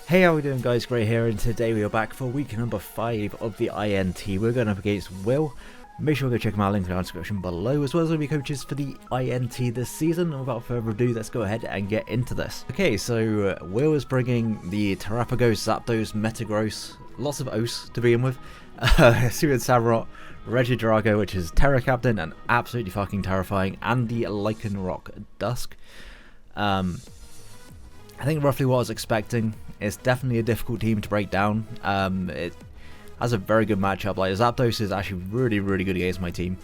Hey, how we doing guys? Gray here, and today we are back for week number 5 of the INT. We're going up against Will. Make sure to go check my link in the description below, as well as the coaches for the INT this season. And without further ado, let's go ahead and get into this. Okay, so Will is bringing the Terrapagos, Zapdos, Metagross, lots of Os to begin with, Suited Samurott, Regidrago, which is Terra Captain and absolutely fucking terrifying, and the Lycanroc Dusk. I think roughly what I was expecting. It's definitely a difficult team to break down. It has a very good matchup. Like Zapdos is actually really good against my team.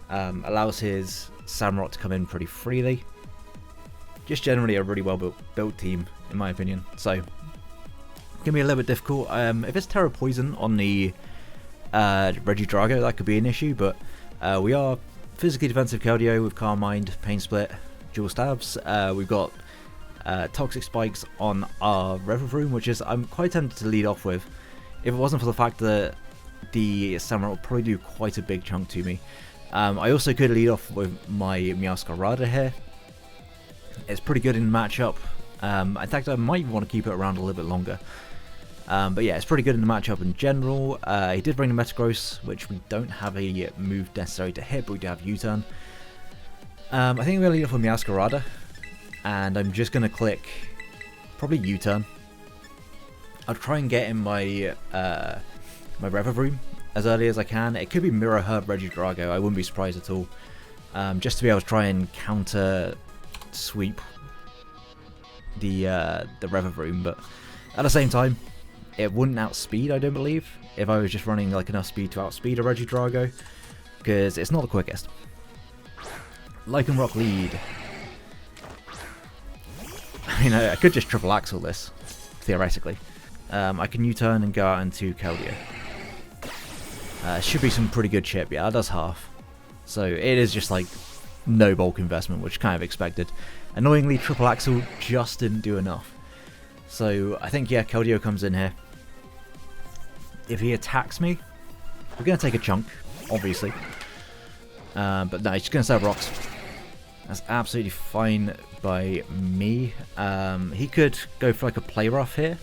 Allows his Samurott to come in pretty freely. Just generally a really well built team, in my opinion. So gonna be a little bit difficult. If it's Terra Poison on the Regidrago, that could be an issue. But we are physically defensive Keldeo with Calm Mind, Pain Split, Dual Stabs. We've got Toxic Spikes on our Revavroom, which is I'm quite tempted to lead off with, if it wasn't for the fact that the Samurott will probably do quite a big chunk to me. I also could lead off with my Meowscarada here. It's pretty good in the matchup. In fact, I might want to keep it around a little bit longer. But yeah, it's pretty good in the matchup in general. He did bring the Metagross, which we don't have a move necessary to hit, but we do have U-turn. I think I'm going to lead off with Meowscarada. And I'm just going to click probably U-turn. I'll try and get in my my Revavroom as early as I can. It could be Mirror Herb Regidrago, I wouldn't be surprised at all. Just to be able to try and counter sweep the Revavroom, but at the same time, it wouldn't outspeed, I don't believe, if I was just running like enough speed to outspeed a Regidrago, because it's not the quickest. Lycanroc lead. I mean, I could just triple axle this, theoretically. I can U-turn and go out into Keldeo. Should be some pretty good chip. Yeah, that does half. So it is just like no bulk investment, which kind of expected. Annoyingly, triple axle just didn't do enough. So I think, yeah, Keldeo comes in here. If he attacks me, we're going to take a chunk, obviously. But no, he's just going to sell rocks. That's absolutely fine by me. He could go for like a play rough here,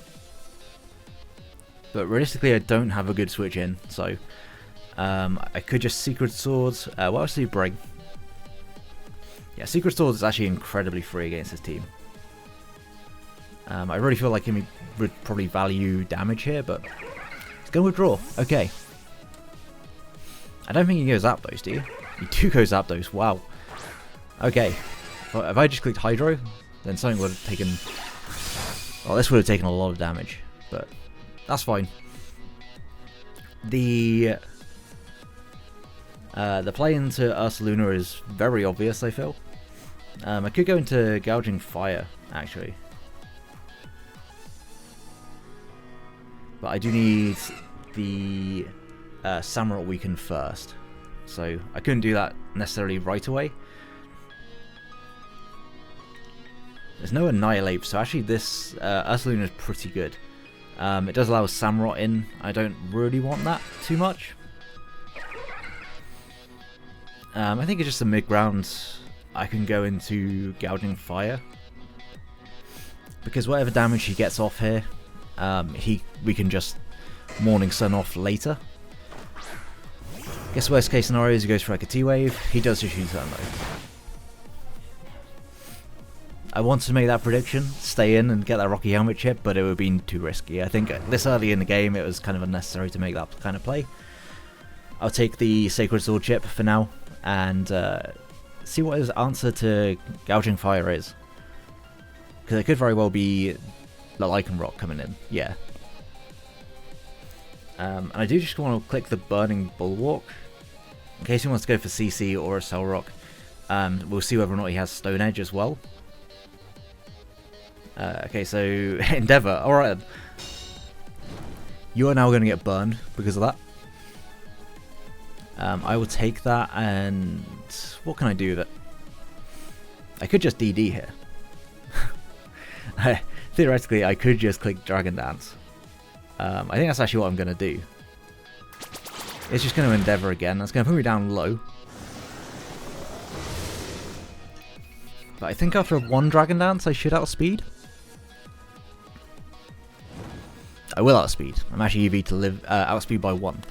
but realistically I don't have a good switch in, so I could just Secret Swords. What else do you bring? Yeah, Secret Swords is actually incredibly free against this team. I really feel like he would probably value damage here, but he's going to withdraw. Okay. I don't think you go Zapdos, do you? You do go Zapdos, wow. Okay, if I just clicked Hydro, then something would have taken... Well, this would have taken a lot of damage, but that's fine. The play into Ursaluna is very obvious, I feel. I could go into Gouging Fire, actually. But I do need the Samurott weaken first, so I couldn't do that necessarily right away. There's no Annihilate, so actually this Ursaluna is pretty good. It does allow Samurott in. I don't really want that too much. I think it's just a mid-ground. I can go into Gouging Fire. Because whatever damage he gets off here, we can just Morning Sun off later. Guess worst case scenario is he goes for like a T-Wave. He does just U-turn though. I wanted to make that prediction, stay in and get that Rocky Helmet chip, but it would have been too risky. I think this early in the game it was kind of unnecessary to make that kind of play. I'll take the Sacred Sword chip for now and see what his answer to Gouging Fire is. Because it could very well be the Lycanroc coming in, yeah. And I do just want to click the Burning Bulwark, in case he wants to go for CC or a Cellrock. We'll see whether or not he has Stone Edge as well. Okay, so Endeavour, alright then. You are now going to get burned because of that. I will take that, and what can I do with it? I could just DD here. Theoretically, I could just click Dragon Dance. I think that's actually what I'm going to do. It's just going to Endeavour again. That's going to put me down low. But I think after one Dragon Dance I should outspeed. I will outspeed. I'm actually EV to live outspeed by 1.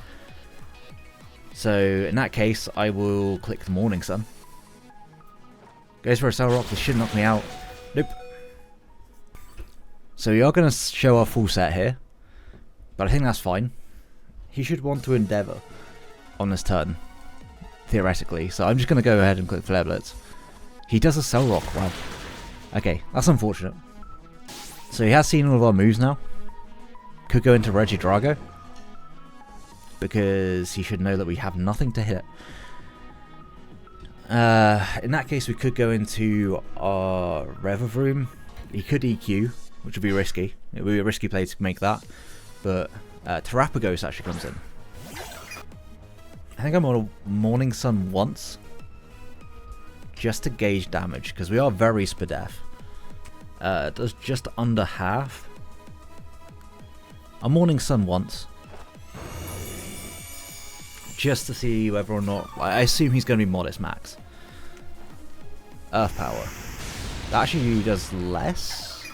So in that case, I will click the Morning Sun. Goes for a Cell Rock. This should knock me out. Nope. So we are going to show our full set here, but I think that's fine. He should want to Endeavour on this turn, theoretically. So I'm just going to go ahead and click Flare Blitz. He does a Cell Rock. Wow. Okay, that's unfortunate. So he has seen all of our moves now. Could go into Regidrago, because he should know that we have nothing to hit. In that case, we could go into our Revavroom. He could EQ, which would be risky. It would be a risky play to make that. But Terrapagos actually comes in. I think I'm on a Morning Sun once, just to gauge damage, because we are very Spadef. It does just under half. A Morning Sun once, just to see whether or not. I assume he's going to be Modest Max. Earth Power. That actually does less.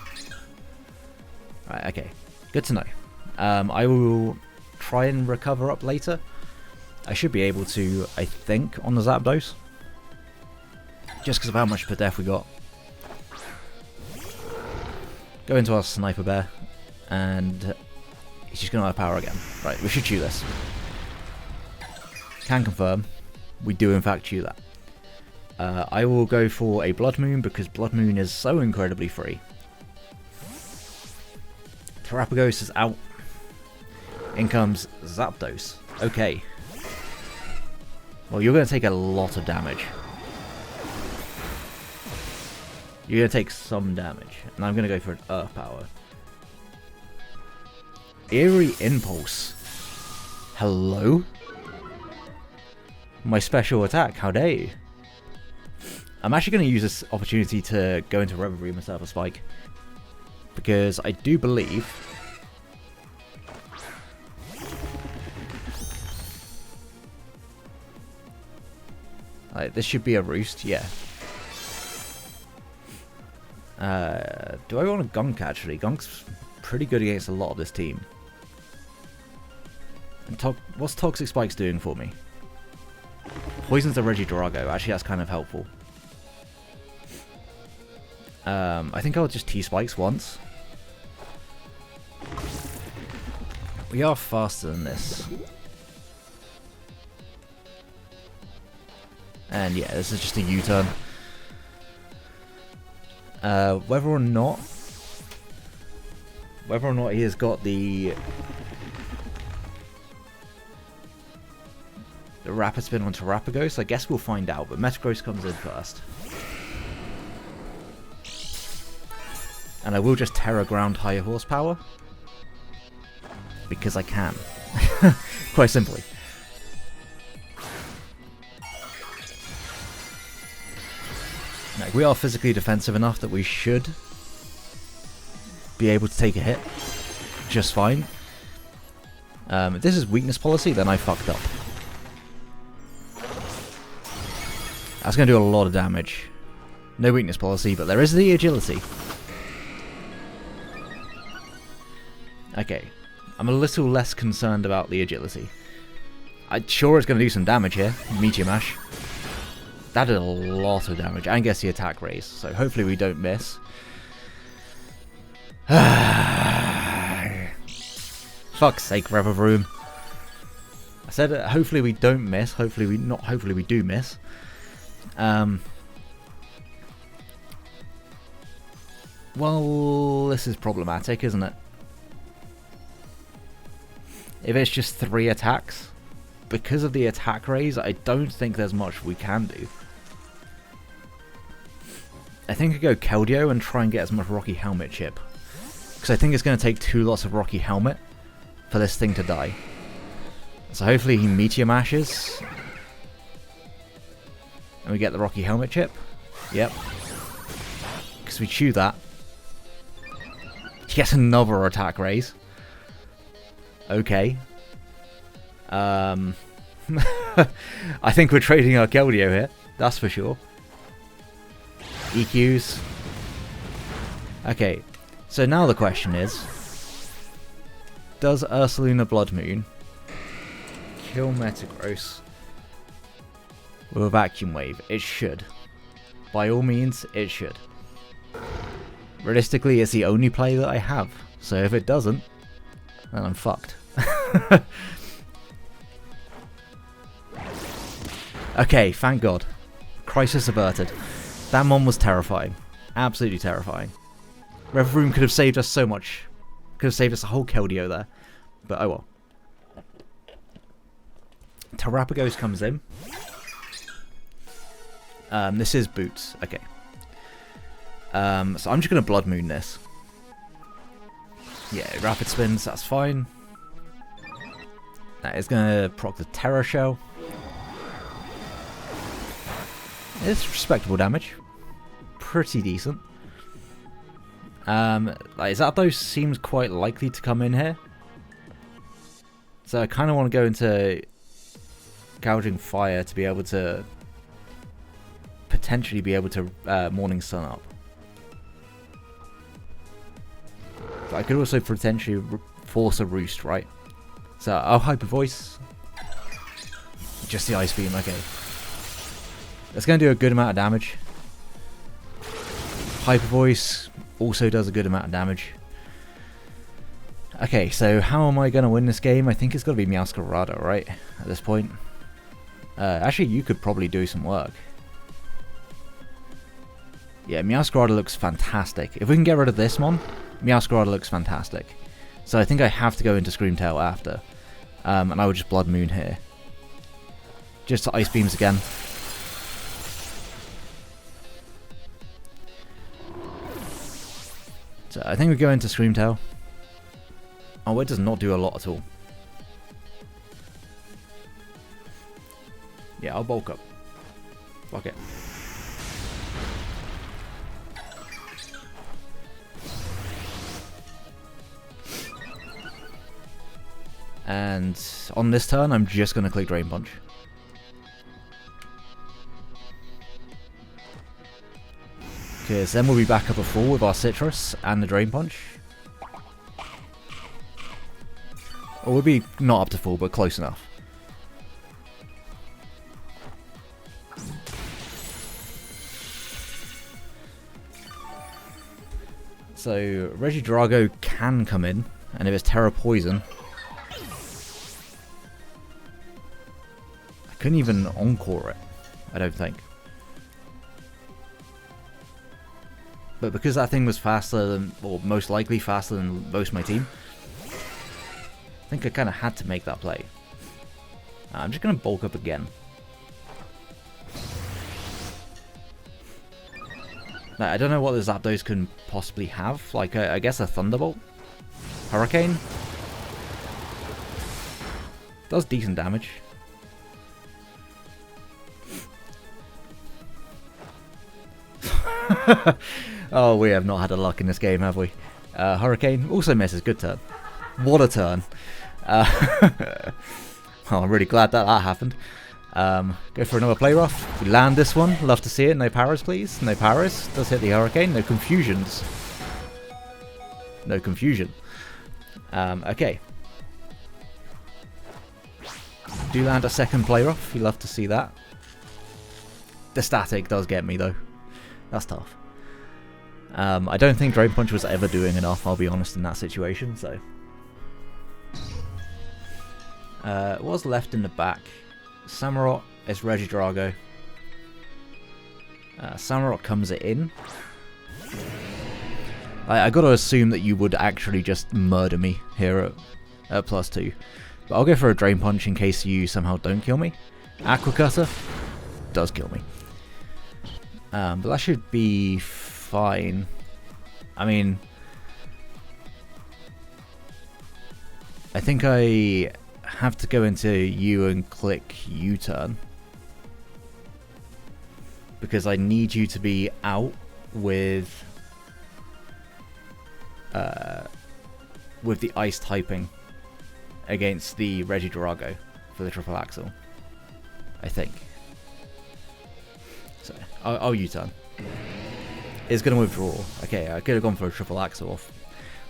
Right, okay. Good to know. I will try and recover up later. I should be able to, I think, on the Zapdos. Just because of how much per def we got. Go into our Sniper Bear. And he's just going to have power again. Right, we should chew this. Can confirm. We do in fact chew that. I will go for a Blood Moon because Blood Moon is so incredibly free. Terrapagos is out. In comes Zapdos. Okay. Well, you're going to take a lot of damage. You're going to take some damage. And I'm going to go for an Earth Power. Eerie Impulse. Hello? My special attack, how dare you? I'm actually going to use this opportunity to go into Revavroom and set up a Spike. Because I do believe... this should be a Roost, yeah. Do I want a Gunk actually? Gunk's pretty good against a lot of this team. And what's Toxic Spikes doing for me? Poisons a Regidrago. Actually, that's kind of helpful. I think I'll just T-Spikes once. We are faster than this. And yeah, this is just a U-turn. Whether or not he has got the Rapid Spin on Terrapagos, I guess we'll find out, but Metagross comes in first. And I will just Terra Ground higher horsepower. Because I can. Quite simply. Like, we are physically defensive enough that we should be able to take a hit just fine. If this is weakness policy, then I fucked up. That's going to do a lot of damage. No weakness policy, but there is the agility. Okay. I'm a little less concerned about the agility. I'm sure it's going to do some damage here. Meteor Mash. That did a lot of damage. And gets the attack raise. So hopefully we don't miss. Fuck's sake, Revavroom. I said hopefully we don't miss. Hopefully we do miss. Well, this is problematic, isn't it? If it's just 3 attacks, because of the attack raise, I don't think there's much we can do. I think I go Keldeo and try and get as much Rocky Helmet chip. Because I think it's going to take 2 lots of Rocky Helmet for this thing to die. So hopefully he Meteor Mashes. And we get the Rocky Helmet chip. Yep. Because we chew that. He gets another attack raise. Okay. I think we're trading our Keldeo here. That's for sure. EQs. Okay. So now the question is... Does Ursaluna Blood Moon kill Metagross with a Vacuum Wave? It should. By all means, it should. Realistically, it's the only play that I have. So if it doesn't, then I'm fucked. Okay, thank God. Crisis averted. That mon was terrifying. Absolutely terrifying. Revroom could have saved us so much. Could have saved us a whole Keldeo there. But oh well. Terrapagos comes in. This is Boots. Okay. So I'm just going to Blood Moon this. Yeah, Rapid Spins, that's fine. That is going to proc the Terror Shell. It's respectable damage. Pretty decent. Like Zapdos seems quite likely to come in here. So I kind of want to go into Gouging Fire to be able to potentially be able to Morning Sun up. But I could also potentially force a Roost, right? So I'll Hyper Voice. Just the Ice Beam, okay. That's going to do a good amount of damage. Hyper Voice also does a good amount of damage. Okay, so how am I going to win this game? I think it's got to be Meowscarada, right? At this point. Actually, you could probably do some work. Yeah, Meowscarada looks fantastic. If we can get rid of this mon, Meowscarada looks fantastic. So I think I have to go into Screamtail after. And I would just Blood Moon here. Just to Ice Beams again. So I think we go into Screamtail. Oh, it does not do a lot at all. Yeah, I'll bulk up. Fuck it. And on this turn, I'm just going to click Drain Punch. Because then we'll be back up at full with our Citrus and the Drain Punch. Or we'll be not up to full, but close enough. So Regidrago can come in, and if it's Terra Poison, I couldn't even Encore it, I don't think. But because that thing was faster than, or most likely faster than most of my team, I think I kind of had to make that play. I'm just going to bulk up again. Now, I don't know what the Zapdos can possibly have. Like, I guess a Thunderbolt? Hurricane? Does decent damage. Oh, we have not had a luck in this game, have we? Hurricane also misses. Good turn. What a turn. Oh, I'm really glad that happened. Go for another Play Rough. We land this one. Love to see it. No Paras, please. No Paras. Does hit the Hurricane. No Confusions. No Confusion. Okay. Do land a second Play Rough. You love to see that. The static does get me, though. That's tough. I don't think Drain Punch was ever doing enough, I'll be honest, in that situation, so. What's left in the back? Samurott is Regidrago. Samurott comes in. I gotta assume that you would actually just murder me here at +2. But I'll go for a Drain Punch in case you somehow don't kill me. Aqua Cutter does kill me. But that should be fine. I mean, I think I have to go into you and click U-turn. Because I need you to be out with the ice typing against the Regidrago for the triple axle, I think. So I'll U-turn. It's going to withdraw. Okay, I could have gone for a triple axle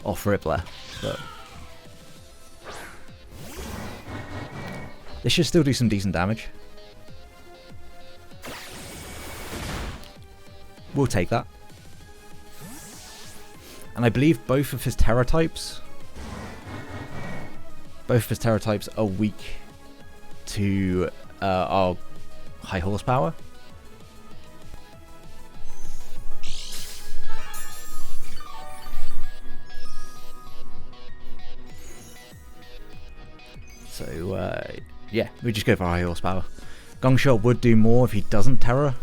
off Rippler, but This should still do some decent damage. We'll take that. And I believe both of his Terra types are weak to our high horsepower. So yeah, we just go for high horsepower. Gong Shot would do more if he doesn't Terra.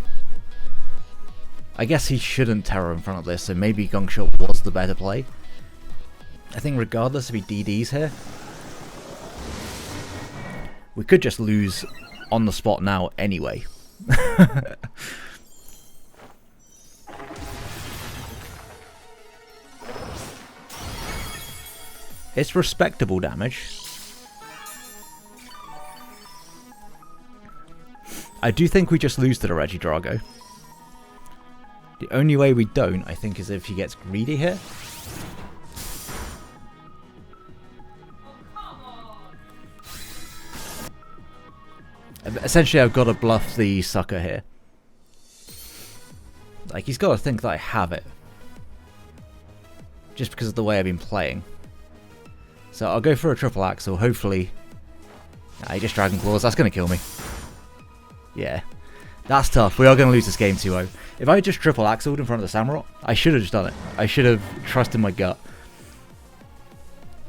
I guess he shouldn't Terra in front of this, so maybe Gong Shot was the better play. I think regardless if he DDs here, we could just lose on the spot now anyway. It's respectable damage. I do think we just lose to the Regidrago. The only way we don't, I think, is if he gets greedy here. Essentially, I've got to bluff the sucker here. Like, he's got to think that I have it. Just because of the way I've been playing. So I'll go for a triple axle, hopefully. Nah, he just Dragon Claws, that's going to kill me. Yeah. That's tough. We are going to lose this game 2-0. If I had just triple axled in front of the Samurott, I should have just done it. I should have trusted my gut.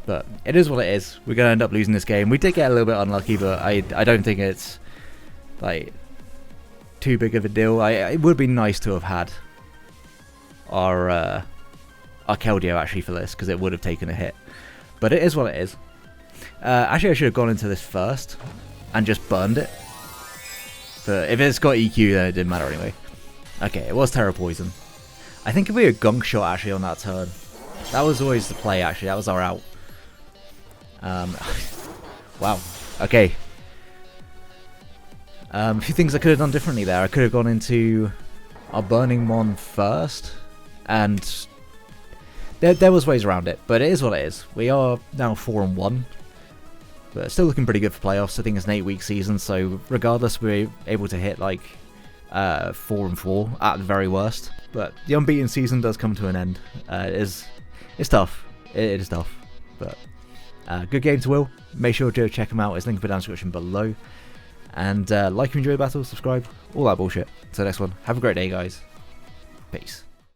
But it is what it is. We're going to end up losing this game. We did get a little bit unlucky, but I don't think it's like too big of a deal. It would be nice to have had our Keldeo actually for this, because it would have taken a hit. But it is what it is. Actually, I should have gone into this first and just burned it. But if it's got EQ, then it didn't matter anyway. Okay, it was Terra Poison. I think if we had Gong Shot actually on that turn, that was always the play actually, that was our out. Wow, okay. A few things I could have done differently there. I could have gone into our Burning Mon first, and there was ways around it, but it is what it is. We are now 4-1. But still looking pretty good for playoffs. I think it's an 8-week season, so regardless, we're able to hit like 4-4 at the very worst. But the unbeaten season does come to an end. It's tough. It is tough. But good game to Will. Make sure to check him out. His link in the description below. And like if you enjoy the battle, subscribe, all that bullshit. Until next one, have a great day, guys. Peace.